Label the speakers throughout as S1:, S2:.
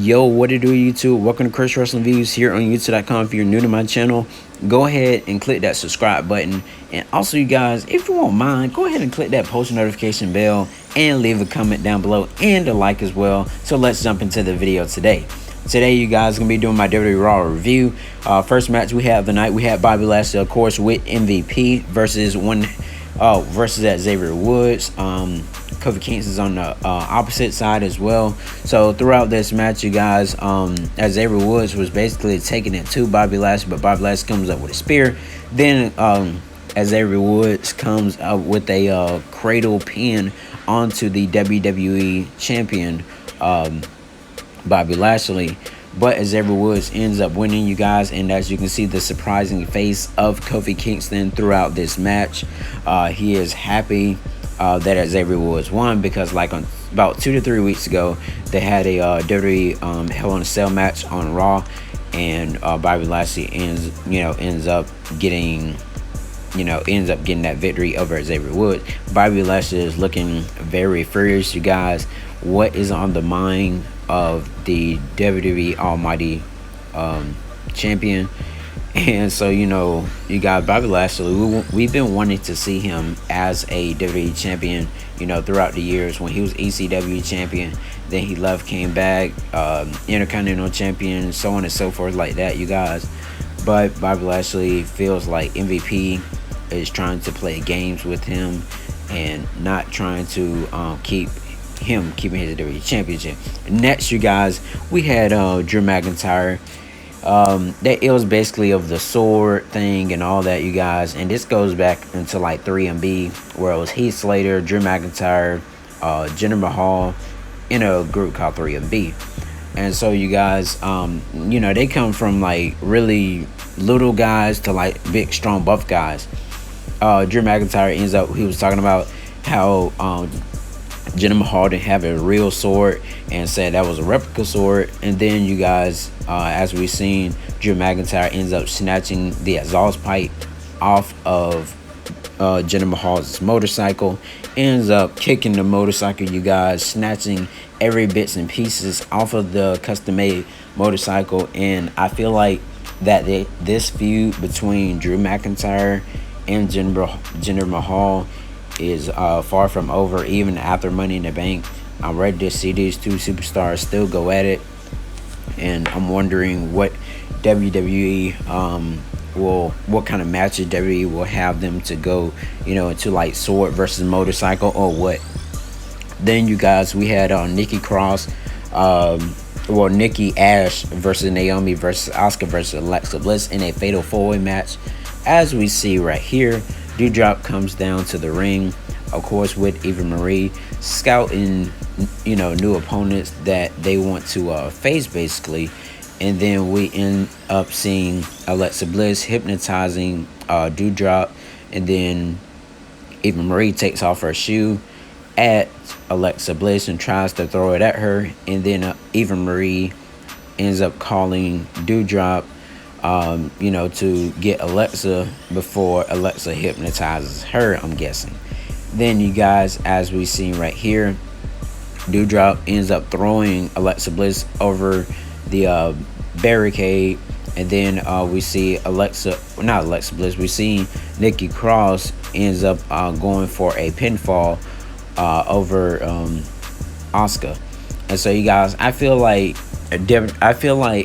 S1: Yo, what it do, YouTube? Welcome to Chris Wrestling Views here on YouTube.com. If you're new to my channel, go ahead and click that subscribe button. And also, you guys, if you won't mind, go ahead and click that post notification bell and leave a comment down below and a like as well. So let's jump into the video today. Today, you guys, gonna be doing my WWE Raw review. First match we have tonight, we have Bobby Lashley, of course, with MVP versus that Xavier Woods. Kofi Kingston's on the opposite side as well. So throughout this match, you guys, as Xavier Woods was basically taking it to Bobby Lashley, but Bobby Lashley comes up with a spear. Then as Xavier Woods comes up with a cradle pin onto the WWE champion, Bobby Lashley. But Xavier Woods ends up winning, you guys, and as you can see, the surprising face of Kofi Kingston throughout this match. He is happy that Xavier Woods won, because like on about 2 to 3 weeks ago, they had a WWE Hell in a Cell match on Raw, and Bobby Lashley ends up getting that victory over Xavier Woods. Bobby Lashley is looking very furious, you guys. What is on the mind of the WWE Almighty champion? And so, you got Bobby Lashley. We've been wanting to see him as a WWE champion, throughout the years. When he was ECW champion, then he left, came back, Intercontinental champion, so on and so forth like that, you guys. But Bobby Lashley feels like MVP is trying to play games with him and not trying to keeping his WWE championship. Next, you guys, we had Drew McIntyre. That it was basically of the sword thing and all that, you guys, and this goes back into like 3MB, where it was Heath Slater, Drew McIntyre, Jinder Mahal in a group called 3MB. And so, you guys, they come from like really little guys to like big, strong, buff guys. Drew McIntyre ends up, he was talking about how Jinder Mahal didn't have a real sword and said that was a replica sword. And then, you guys, as we've seen, Drew McIntyre ends up snatching the exhaust pipe off of Jinder Mahal's motorcycle, ends up kicking the motorcycle, you guys, snatching every bits and pieces off of the custom-made motorcycle. And I feel like that this feud between Drew McIntyre and Jinder Mahal is far from over, even after Money in the Bank. I'm ready to see these two superstars still go at it, and I'm wondering what WWE what kind of matches WWE will have them to go, into like sword versus motorcycle or what. Then, you guys, we had Nikki Cross, Nikki Ash versus Naomi versus Asuka versus Alexa Bliss in a fatal 4-way match. As we see right here, Doudrop comes down to the ring, of course, with Eva Marie, scouting, new opponents that they want to face, basically. And then we end up seeing Alexa Bliss hypnotizing Doudrop, and then Eva Marie takes off her shoe at Alexa Bliss and tries to throw it at her, and then Eva Marie ends up calling Doudrop, to get Alexa before Alexa hypnotizes her, I'm guessing. Then, you guys, as we seen right here, Doudrop ends up throwing Alexa Bliss over the barricade, and then we see we see Nikki Cross ends up going for a pinfall over Asuka. And so, you guys, I feel like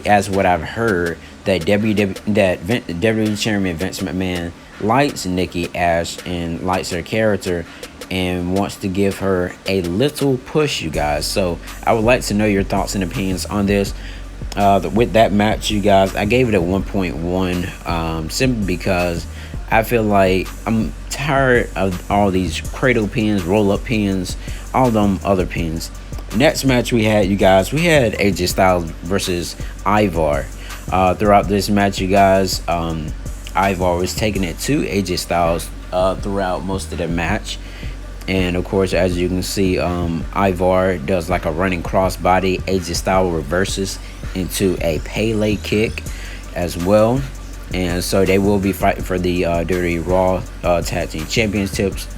S1: as what I've heard, that WWE Chairman Vince McMahon likes Nikki Ash and likes her character and wants to give her a little push, you guys. So I would like to know your thoughts and opinions on this. With that match, you guys, I gave it a 1.1, simply because I feel like I'm tired of all these cradle pins, roll-up pins, all them other pins. Next match we had, you guys, we had AJ Styles versus Ivar. Throughout this match, you guys, Ivar was taking it to AJ Styles throughout most of the match. And of course, as you can see, Ivar does like a running crossbody. AJ Styles reverses into a Pele kick as well. And so they will be fighting for the WWE Raw Tag Team Championships.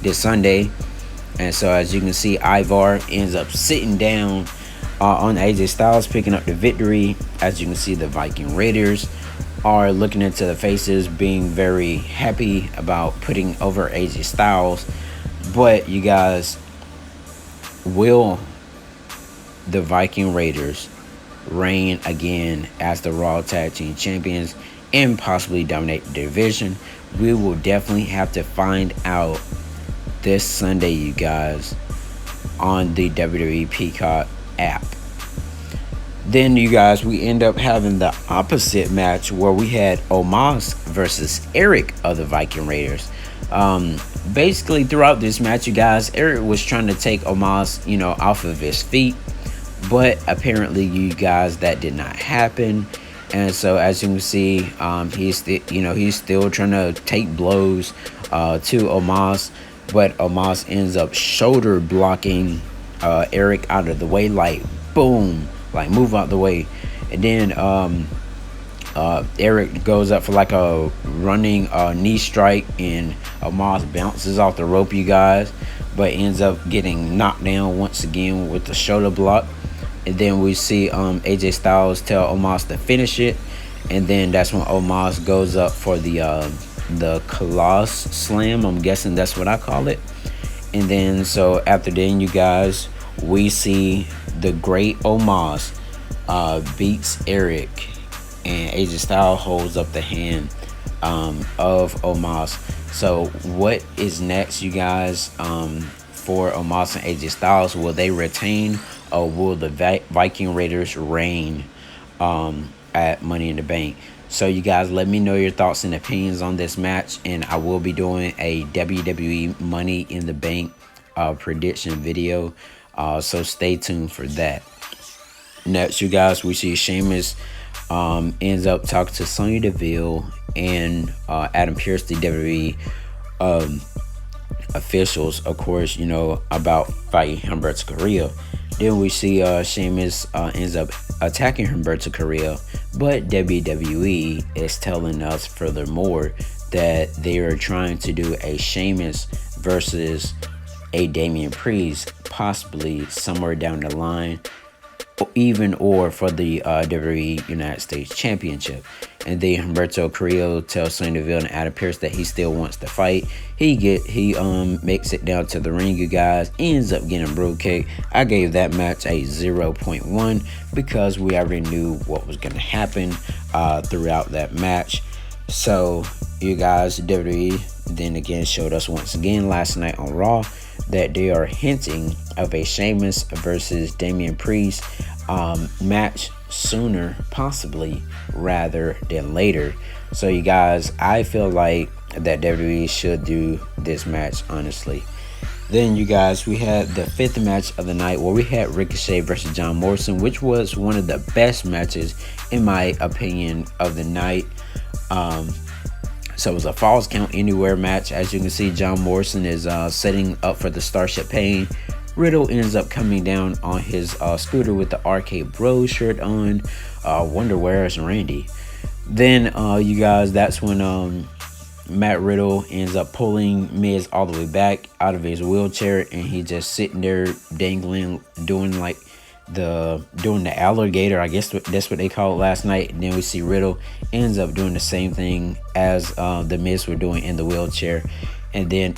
S1: This Sunday. And so, as you can see, Ivar ends up sitting down on AJ Styles picking up the victory. As you can see, the Viking Raiders are looking into the faces, being very happy about putting over AJ Styles. But you guys, will the Viking Raiders reign again as the Raw Tag Team Champions and possibly dominate the division? We will definitely have to find out this Sunday, you guys, on the WWE Peacock app. Then, you guys, we end up having the opposite match where we had Omos versus Eric of the Viking Raiders. Basically, throughout this match, you guys, Eric was trying to take Omos, off of his feet, but apparently, you guys, that did not happen. And so, as you can see, he's still trying to take blows to Omos, but Omos ends up shoulder blocking Eric out of the way, like boom, like move out the way. And then Eric goes up for like a running knee strike, and Omos bounces off the rope, you guys, but ends up getting knocked down once again with the shoulder block. And then we see AJ Styles tell Omos to finish it, and then that's when Omos goes up for the Colossus Slam. I'm guessing that's what I call it. And then so after then, you guys, we see the great Omos beats Eric, and AJ Styles holds up the hand of Omos. So what is next, you guys, for Omos and AJ Styles? Will they retain, or will the Viking Raiders reign at Money in the Bank? So you guys, let me know your thoughts and opinions on this match, and I will be doing a WWE Money in the Bank prediction video, so stay tuned for that. Next, you guys, we see Sheamus ends up talking to Sonya Deville and Adam Pearce, the WWE officials, of course, about fighting Humberto Carrillo. Then we see Sheamus ends up attacking Humberto Carrillo, but WWE is telling us furthermore that they are trying to do a Sheamus versus a Damian Priest, possibly somewhere down the line, or for the WWE United States Championship. And then Humberto Carrillo tells Sonya Deville and Adam Pearce that he still wants to fight. He makes it down to the ring, you guys, ends up getting bro kicked. I gave that match a 0.1 because we already knew what was going to happen throughout that match. So you guys, WWE then again showed us once again last night on Raw that they are hinting of a Sheamus versus Damian Priest match sooner, possibly, rather than later. So you guys, I feel like that WWE should do this match, honestly. Then you guys, we had the fifth match of the night where we had Ricochet versus John Morrison, which was one of the best matches in my opinion of the night. So it was a Falls Count Anywhere match. As you can see, John Morrison is setting up for the Starship Pain. Riddle ends up coming down on his scooter with the Arcade Bros shirt on. Wonder where's Randy. Then you guys, that's when Matt Riddle ends up pulling Miz all the way back out of his wheelchair, and he just sitting there dangling, doing the alligator, I guess that's what they called last night. And then we see Riddle ends up doing the same thing as the Miz were doing in the wheelchair. And then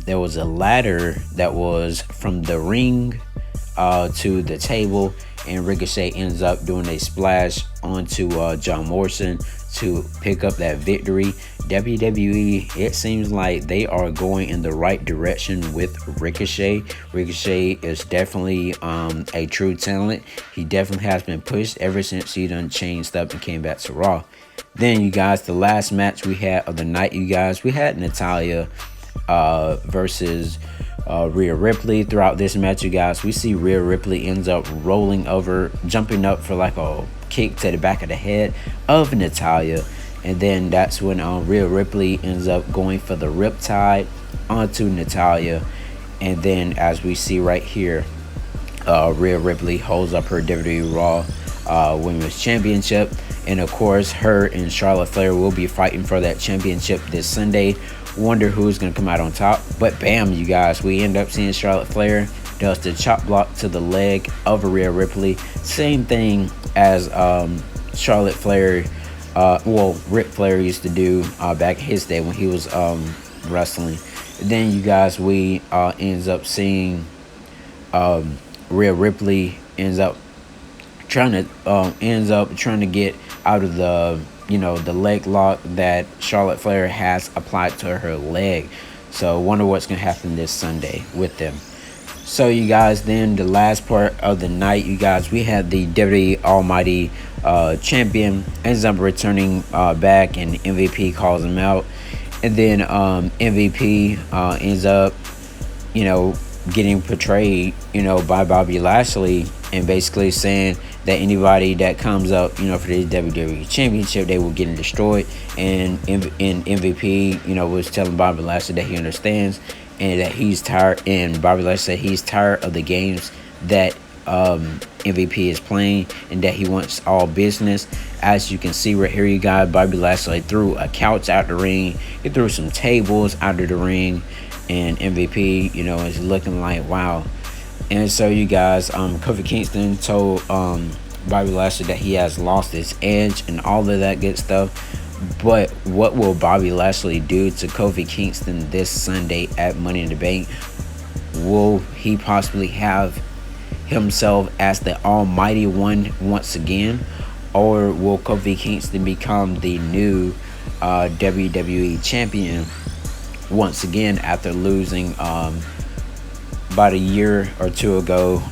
S1: there was a ladder that was from the ring to the table, and Ricochet ends up doing a splash onto John Morrison to pick up that victory. WWE, it seems like they are going in the right direction with Ricochet. Ricochet is definitely a true talent. He definitely has been pushed ever since he done changed up and came back to Raw. Then you guys, the last match we had of the night, you guys, we had Natalya versus Rhea Ripley. Throughout this match, you guys, we see Rhea Ripley ends up rolling over, jumping up for like a kick to the back of the head of Natalya. And then that's when Rhea Ripley ends up going for the riptide onto Natalya. And then as we see right here, Rhea Ripley holds up her WWE Raw Women's Championship. And of course, her and Charlotte Flair will be fighting for that championship this Sunday. Wonder who's going to come out on top. But bam, you guys, we end up seeing Charlotte Flair does the chop block to the leg of Rhea Ripley. Same thing as Charlotte Flair, Ric Flair used to do back in his day when he was wrestling. Then you guys, we ends up seeing Rhea Ripley ends up trying to get out of the the leg lock that Charlotte Flair has applied to her leg. So wonder what's gonna happen this Sunday with them. So you guys, then the last part of the night, you guys, we had the WWE Almighty champion ends up returning back, and MVP calls him out, and then MVP ends up getting portrayed by Bobby Lashley, and basically saying that anybody that comes up for the WWE Championship, they will get destroyed. And MVP was telling Bobby Lashley that he understands and that he's tired, and Bobby Lashley said he's tired of the games that MVP is playing, and that he wants all business. As you can see right here, you got Bobby Lashley threw a couch out the ring, he threw some tables out of the ring, and MVP is looking like wow. And so you guys, Kofi Kingston told Bobby Lashley that he has lost his edge and all of that good stuff. But what will Bobby Lashley do to Kofi Kingston this Sunday at Money in the Bank? Will he possibly have himself as the Almighty One once again? Or will Kofi Kingston become the new WWE Champion once again after losing about a year or two ago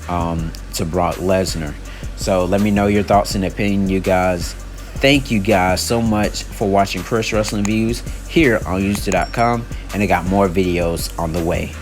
S1: to Brock Lesnar? So let me know your thoughts and opinion, you guys. Thank you guys so much for watching Chris Wrestling Views here on YouTube.com, and I got more videos on the way.